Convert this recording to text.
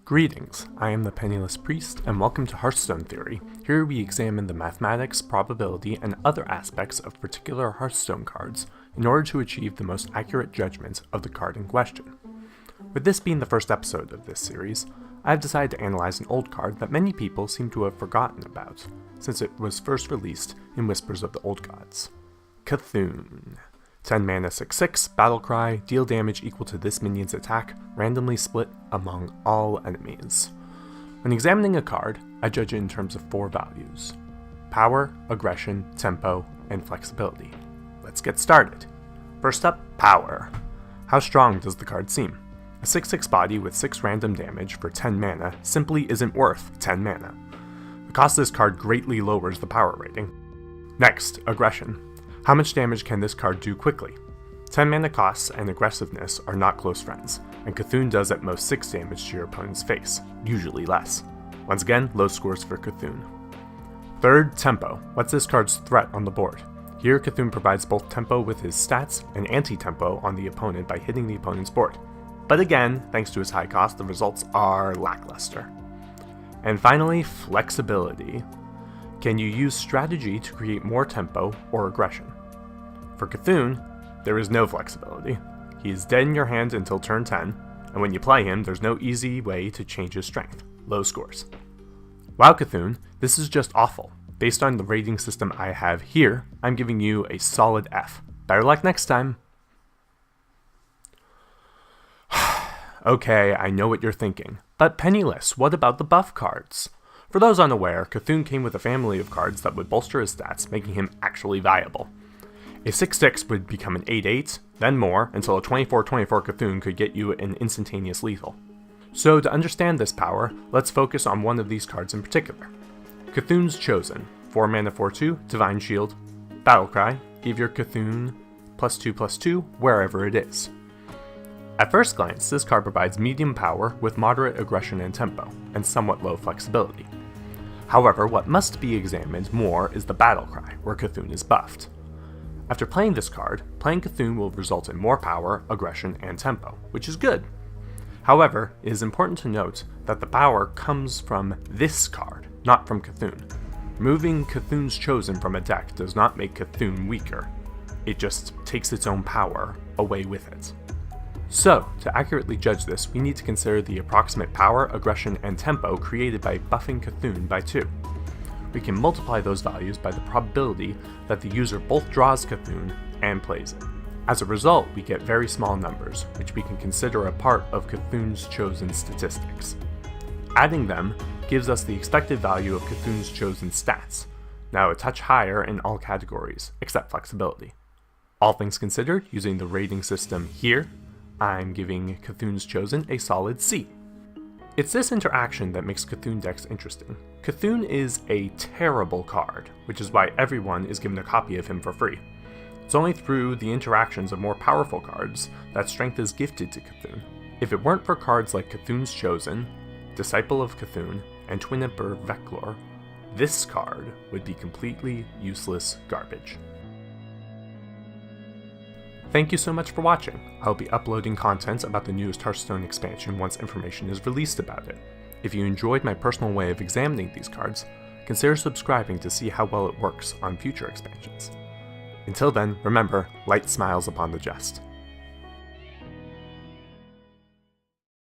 Greetings, I am the Penniless Priest, and welcome to Hearthstone Theory. Here we examine the mathematics, probability, and other aspects of particular Hearthstone cards in order to achieve the most accurate judgment of the card in question. With this being the first episode of this series, I have decided to analyze an old card that many people seem to have forgotten about, since it was first released in Whispers of the Old Gods. Cthulhu. 10 mana 6/6, Battlecry, deal damage equal to this minion's attack, randomly split among all enemies. When examining a card, I judge it in terms of 4 values: power, aggression, tempo, and flexibility. Let's get started. First up, power. How strong does the card seem? A 6/6 body with 6 random damage for 10 mana simply isn't worth 10 mana. The cost of this card greatly lowers the power rating. Next, aggression. How much damage can this card do quickly? 10 mana costs and aggressiveness are not close friends, and Cthulhu does at most 6 damage to your opponent's face, usually less. Once again, low scores for Cthulhu. Third, tempo. What's this card's threat on the board? Here, Cthulhu provides both tempo with his stats and anti-tempo on the opponent by hitting the opponent's board. But again, thanks to his high cost, the results are lackluster. And finally, flexibility. Can you use strategy to create more tempo or aggression? For Cthulhu, there is no flexibility. He is dead in your hand until turn 10, and when you play him, there's no easy way to change his strength. Low scores. Wow, Cthulhu, this is just awful. Based on the rating system I have here, I'm giving you a solid F. Better luck next time. Okay, I know what you're thinking, but Penniless, what about the buff cards? For those unaware, Cthulhu came with a family of cards that would bolster his stats, making him actually viable. A 6/6 would become an 8/8, then more, until a 24/24 Cthulhu could get you an instantaneous lethal. So to understand this power, let's focus on one of these cards in particular. Cthulhu's Chosen, 4 mana 4/2, Divine Shield, Battlecry, give your Cthulhu +2/+2 wherever it is. At first glance, this card provides medium power with moderate aggression and tempo, and somewhat low flexibility. However, what must be examined more is the Battlecry, where Cthulhu is buffed. After playing this card, playing Cthulhu will result in more power, aggression, and tempo, which is good. However, it is important to note that the power comes from this card, not from Cthulhu. Removing Cthulhu's Chosen from a deck does not make Cthulhu weaker. It just takes its own power away with it. So, to accurately judge this, we need to consider the approximate power, aggression, and tempo created by buffing Cthulhu by 2. We can multiply those values by the probability that the user both draws Cthulhu and plays it. As a result, we get very small numbers, which we can consider a part of Cthulhu's Chosen statistics. Adding them gives us the expected value of Cthulhu's Chosen stats, now a touch higher in all categories, except flexibility. All things considered, using the rating system here, I'm giving Cthulhu's Chosen a solid C. It's this interaction that makes Cthulhu decks interesting. Cthulhu is a terrible card, which is why everyone is given a copy of him for free. It's only through the interactions of more powerful cards that strength is gifted to Cthulhu. If it weren't for cards like Cthulhu's Chosen, Disciple of Cthulhu, and Twin Emperor Veclor, this card would be completely useless garbage. Thank you so much for watching. I'll be uploading content about the newest Hearthstone expansion once information is released about it. If you enjoyed my personal way of examining these cards, consider subscribing to see how well it works on future expansions. Until then, remember, light smiles upon the jest.